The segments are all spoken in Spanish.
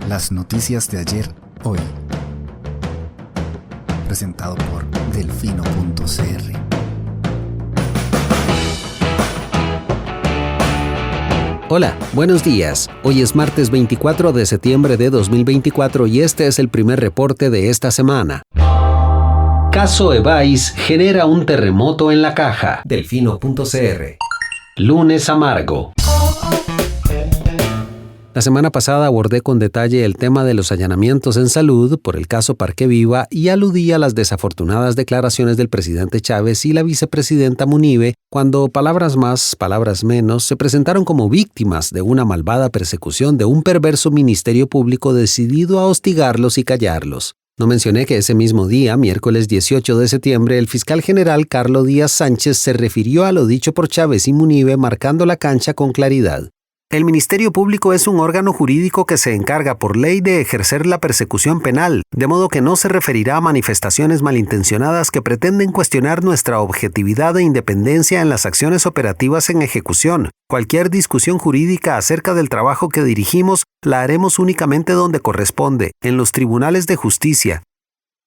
Las noticias de ayer, hoy. Presentado por delfino.cr. Hola, buenos días. Hoy es martes 24 de septiembre de 2024 y este es el primer reporte de esta semana. Caso Evais genera un terremoto en la caja. Delfino.cr. Lunes amargo. La semana pasada abordé con detalle el tema de los allanamientos en salud por el caso Parque Viva y aludí a las desafortunadas declaraciones del presidente Chávez y la vicepresidenta Munive cuando palabras más, palabras menos se presentaron como víctimas de una malvada persecución de un perverso ministerio público decidido a hostigarlos y callarlos. No mencioné que ese mismo día, miércoles 18 de septiembre, el fiscal general Carlos Díaz Sánchez se refirió a lo dicho por Chávez y Munive marcando la cancha con claridad. El Ministerio Público es un órgano jurídico que se encarga por ley de ejercer la persecución penal, de modo que no se referirá a manifestaciones malintencionadas que pretenden cuestionar nuestra objetividad e independencia en las acciones operativas en ejecución. Cualquier discusión jurídica acerca del trabajo que dirigimos la haremos únicamente donde corresponde, en los tribunales de justicia.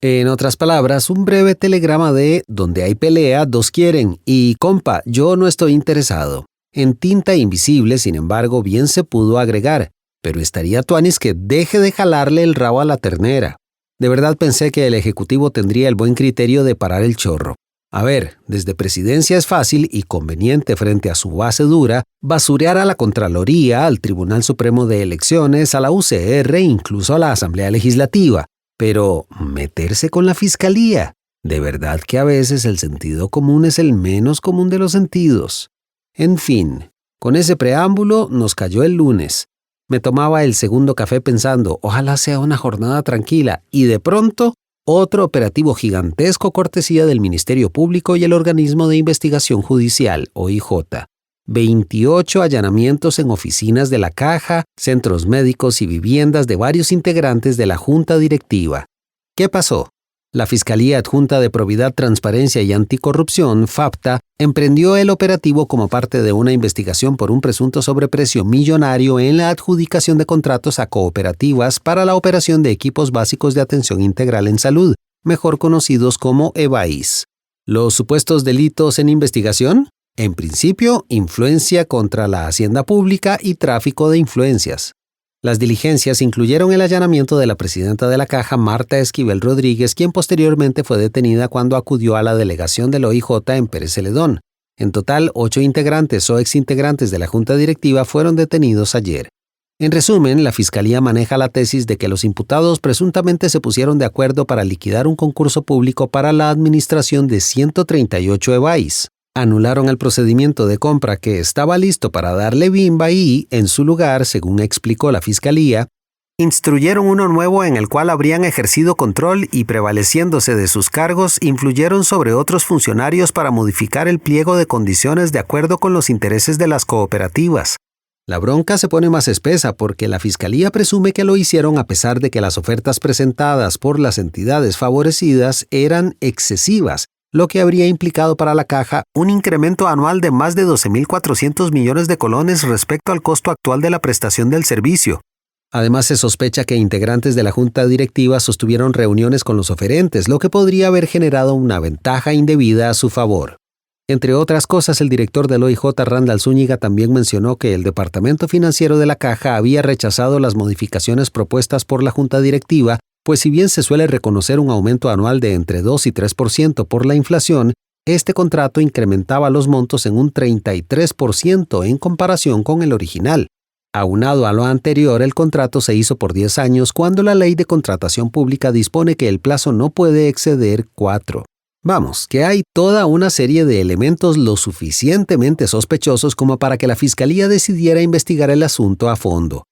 En otras palabras, un breve telegrama de donde hay pelea, dos quieren, y compa, yo no estoy interesado. En tinta invisible, sin embargo, bien se pudo agregar, pero estaría tuanis que deje de jalarle el rabo a la ternera. De verdad pensé que el Ejecutivo tendría el buen criterio de parar el chorro. A ver, desde Presidencia es fácil y conveniente frente a su base dura basurear a la Contraloría, al Tribunal Supremo de Elecciones, a la UCR e incluso a la Asamblea Legislativa. Pero meterse con la Fiscalía. De verdad que a veces el sentido común es el menos común de los sentidos. En fin, con ese preámbulo nos cayó el lunes. Me tomaba el segundo café pensando, ojalá sea una jornada tranquila, y de pronto, otro operativo gigantesco cortesía del Ministerio Público y el Organismo de Investigación Judicial, OIJ. 28 allanamientos en oficinas de la Caja, centros médicos y viviendas de varios integrantes de la Junta Directiva. ¿Qué pasó? La Fiscalía Adjunta de Probidad, Transparencia y Anticorrupción, FAPTA, emprendió el operativo como parte de una investigación por un presunto sobreprecio millonario en la adjudicación de contratos a cooperativas para la operación de equipos básicos de atención integral en salud, mejor conocidos como Evais. ¿Los supuestos delitos en investigación? En principio, influencia contra la hacienda pública y tráfico de influencias. Las diligencias incluyeron el allanamiento de la presidenta de la Caja, Marta Esquivel Rodríguez, quien posteriormente fue detenida cuando acudió a la delegación del OIJ en Pérez Celedón. En total, 8 integrantes o exintegrantes de la Junta Directiva fueron detenidos ayer. En resumen, la Fiscalía maneja la tesis de que los imputados presuntamente se pusieron de acuerdo para liquidar un concurso público para la administración de 138 Evais. Anularon el procedimiento de compra que estaba listo para darle bimba y, en su lugar, según explicó la Fiscalía, instruyeron uno nuevo en el cual habrían ejercido control y, prevaleciéndose de sus cargos, influyeron sobre otros funcionarios para modificar el pliego de condiciones de acuerdo con los intereses de las cooperativas. La bronca se pone más espesa porque la Fiscalía presume que lo hicieron a pesar de que las ofertas presentadas por las entidades favorecidas eran excesivas, lo que habría implicado para la Caja un incremento anual de más de 12.400 millones de colones respecto al costo actual de la prestación del servicio. Además, se sospecha que integrantes de la Junta Directiva sostuvieron reuniones con los oferentes, lo que podría haber generado una ventaja indebida a su favor. Entre otras cosas, el director del OIJ, Randall Zúñiga, también mencionó que el Departamento Financiero de la Caja había rechazado las modificaciones propuestas por la Junta Directiva, pues si bien se suele reconocer un aumento anual de entre 2 y 3% por la inflación, este contrato incrementaba los montos en un 33% en comparación con el original. Aunado a lo anterior, el contrato se hizo por 10 años cuando la Ley de Contratación Pública dispone que el plazo no puede exceder 4. Vamos, que hay toda una serie de elementos lo suficientemente sospechosos como para que la Fiscalía decidiera investigar el asunto a fondo.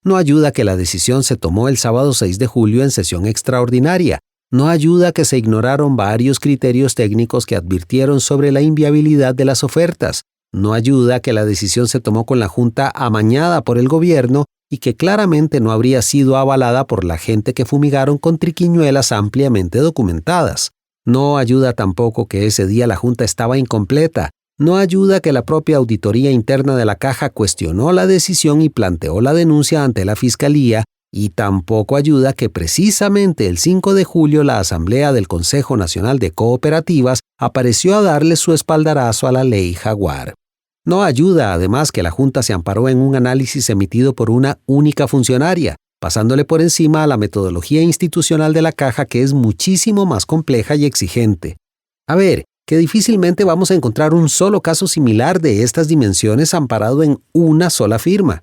No ayuda que la decisión se tomó el sábado 6 de julio en sesión extraordinaria. No ayuda que se ignoraron varios criterios técnicos que advirtieron sobre la inviabilidad de las ofertas. No ayuda que la decisión se tomó con la Junta amañada por el gobierno y que claramente no habría sido avalada por la gente que fumigaron con triquiñuelas ampliamente documentadas. No ayuda tampoco que ese día la Junta estaba incompleta. No ayuda que la propia auditoría interna de la Caja cuestionó la decisión y planteó la denuncia ante la Fiscalía, Y tampoco ayuda que precisamente el 5 de julio la Asamblea del Consejo Nacional de Cooperativas apareció a darle su espaldarazo a la ley Jaguar. No ayuda además que la Junta se amparó en un análisis emitido por una única funcionaria, pasándole por encima a la metodología institucional de la Caja, que es muchísimo más compleja y exigente. A ver, que difícilmente vamos a encontrar un solo caso similar de estas dimensiones amparado en una sola firma.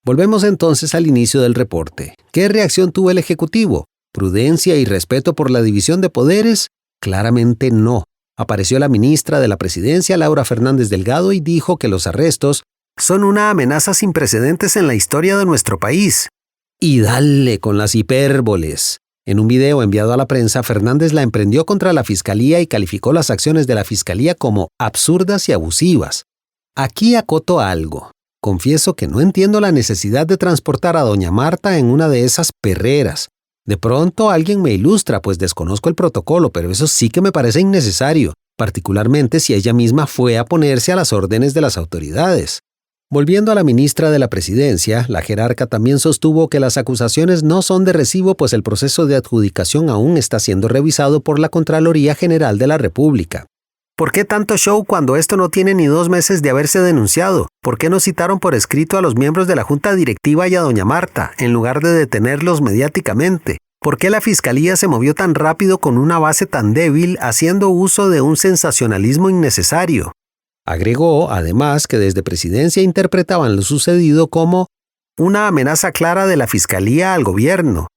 Volvemos entonces al inicio del reporte. ¿Qué reacción tuvo el Ejecutivo? ¿Prudencia y respeto por la división de poderes? Claramente no. Apareció la ministra de la Presidencia, Laura Fernández Delgado, y dijo que los arrestos son una amenaza sin precedentes en la historia de nuestro país. Y dale con las hipérboles. En un video enviado a la prensa, Fernández la emprendió contra la Fiscalía y calificó las acciones de la Fiscalía como absurdas y abusivas. Aquí acoto algo. Confieso que no entiendo la necesidad de transportar a doña Marta en una de esas perreras. De pronto alguien me ilustra, pues desconozco el protocolo, pero eso sí que me parece innecesario, particularmente si ella misma fue a ponerse a las órdenes de las autoridades. Volviendo a la ministra de la Presidencia, la jerarca también sostuvo que las acusaciones no son de recibo, pues el proceso de adjudicación aún está siendo revisado por la Contraloría General de la República. ¿Por qué tanto show cuando esto no tiene ni 2 meses de haberse denunciado? ¿Por qué no citaron por escrito a los miembros de la Junta Directiva y a doña Marta, en lugar de detenerlos mediáticamente? ¿Por qué la Fiscalía se movió tan rápido con una base tan débil, haciendo uso de un sensacionalismo innecesario? Agregó, además, que desde Presidencia interpretaban lo sucedido como una amenaza clara de la Fiscalía al gobierno.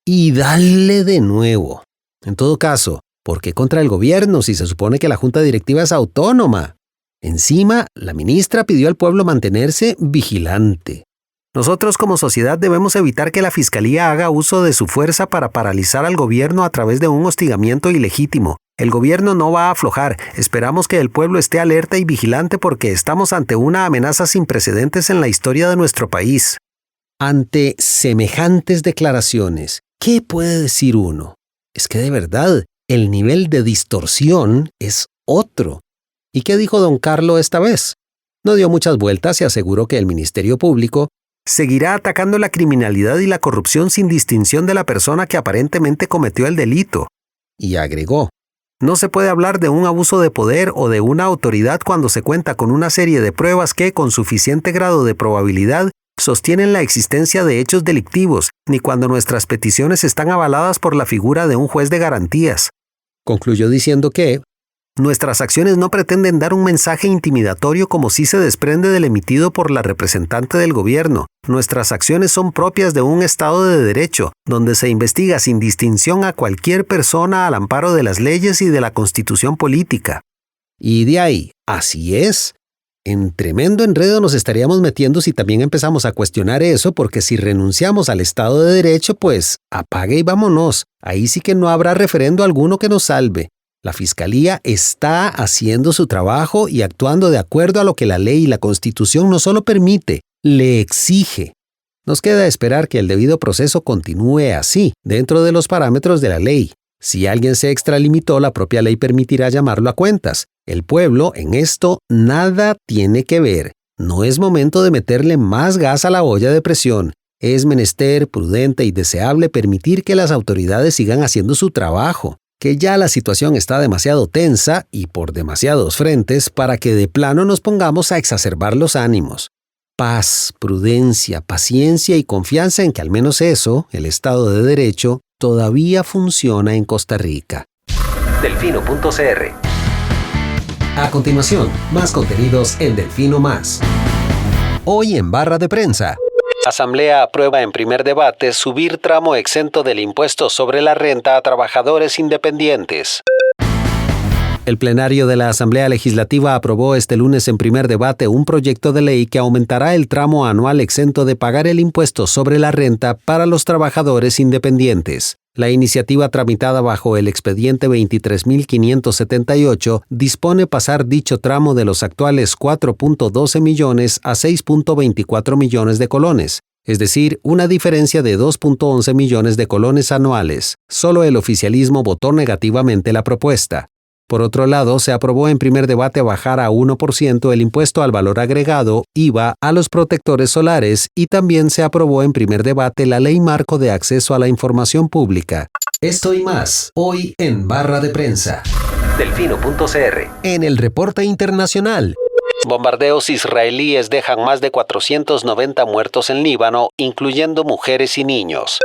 Y dale de nuevo. En todo caso, ¿por qué contra el gobierno si se supone que la Junta Directiva es autónoma? Encima, la ministra pidió al pueblo mantenerse vigilante. Nosotros como sociedad debemos evitar que la Fiscalía haga uso de su fuerza para paralizar al gobierno a través de un hostigamiento ilegítimo. El gobierno no va a aflojar. Esperamos que el pueblo esté alerta y vigilante porque estamos ante una amenaza sin precedentes en la historia de nuestro país. Ante semejantes declaraciones, ¿qué puede decir uno? Es que de verdad, el nivel de distorsión es otro. ¿Y qué dijo don Carlos esta vez? No dio muchas vueltas y aseguró que el Ministerio Público seguirá atacando la criminalidad y la corrupción sin distinción de la persona que aparentemente cometió el delito. Y agregó, no se puede hablar de un abuso de poder o de una autoridad cuando se cuenta con una serie de pruebas que, con suficiente grado de probabilidad, sostienen la existencia de hechos delictivos, ni cuando nuestras peticiones están avaladas por la figura de un juez de garantías. Concluyó diciendo que nuestras acciones no pretenden dar un mensaje intimidatorio como sí se desprende del emitido por la representante del gobierno. Nuestras acciones son propias de un Estado de Derecho, donde se investiga sin distinción a cualquier persona al amparo de las leyes y de la Constitución política. Y de ahí, así es. En tremendo enredo nos estaríamos metiendo si también empezamos a cuestionar eso, porque si renunciamos al Estado de Derecho, pues apague y vámonos. Ahí sí que no habrá referendo alguno que nos salve. La Fiscalía está haciendo su trabajo y actuando de acuerdo a lo que la ley y la Constitución no solo permite, le exige. Nos queda esperar que el debido proceso continúe así, dentro de los parámetros de la ley. Si alguien se extralimitó, la propia ley permitirá llamarlo a cuentas. El pueblo en esto nada tiene que ver. No es momento de meterle más gas a la olla de presión. Es menester, prudente y deseable permitir que las autoridades sigan haciendo su trabajo, que ya la situación está demasiado tensa y por demasiados frentes para que de plano nos pongamos a exacerbar los ánimos. Paz, prudencia, paciencia y confianza en que al menos eso, el Estado de Derecho, todavía funciona en Costa Rica. Delfino.cr. A continuación, más contenidos en Delfino Más. Hoy en Barra de Prensa. Asamblea aprueba en primer debate subir tramo exento del impuesto sobre la renta a trabajadores independientes. El plenario de la Asamblea Legislativa aprobó este lunes en primer debate un proyecto de ley que aumentará el tramo anual exento de pagar el impuesto sobre la renta para los trabajadores independientes. La iniciativa tramitada bajo el expediente 23.578 dispone pasar dicho tramo de los actuales 4.12 millones a 6.24 millones de colones, es decir, una diferencia de 2.11 millones de colones anuales. Solo el oficialismo votó negativamente la propuesta. Por otro lado, se aprobó en primer debate bajar a 1% el impuesto al valor agregado, IVA, a los protectores solares y también se aprobó en primer debate la Ley Marco de Acceso a la Información Pública. Esto y más, hoy en Barra de Prensa. Delfino.cr. En el reporte internacional. Bombardeos israelíes dejan más de 490 muertos en Líbano, incluyendo mujeres y niños.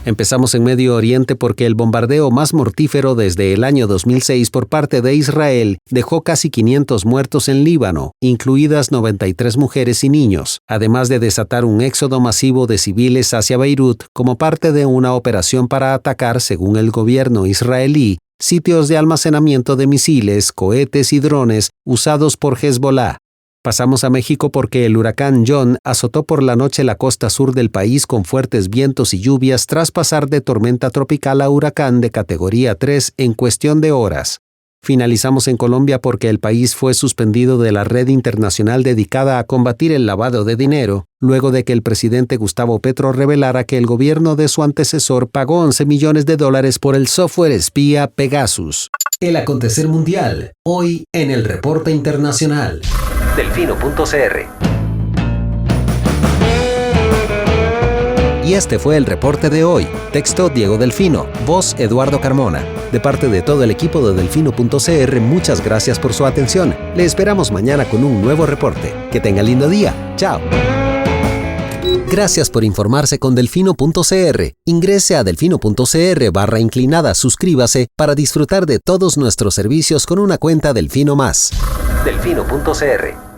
Empezamos en Medio Oriente porque el bombardeo más mortífero desde el año 2006 por parte de Israel dejó casi 500 muertos en Líbano, incluidas 93 mujeres y niños, además de desatar un éxodo masivo de civiles hacia Beirut como parte de una operación para atacar, según el gobierno israelí, sitios de almacenamiento de misiles, cohetes y drones usados por Hezbollah. Pasamos a México porque el huracán John azotó por la noche la costa sur del país con fuertes vientos y lluvias tras pasar de tormenta tropical a huracán de categoría 3 en cuestión de horas. Finalizamos en Colombia porque el país fue suspendido de la red internacional dedicada a combatir el lavado de dinero, luego de que el presidente Gustavo Petro revelara que el gobierno de su antecesor pagó 11 millones de dólares por el software espía Pegasus. El acontecer mundial, hoy en el reporte internacional. Delfino.cr. Y este fue el reporte de hoy. Texto Diego Delfino, voz Eduardo Carmona. De parte de todo el equipo de Delfino.cr, muchas gracias por su atención. Le esperamos mañana con un nuevo reporte. Que tenga lindo día. Chao. Gracias por informarse con Delfino.cr. Ingrese a Delfino.cr/inclinada, suscríbase para disfrutar de todos nuestros servicios con una cuenta Delfino Más. Delfino.cr.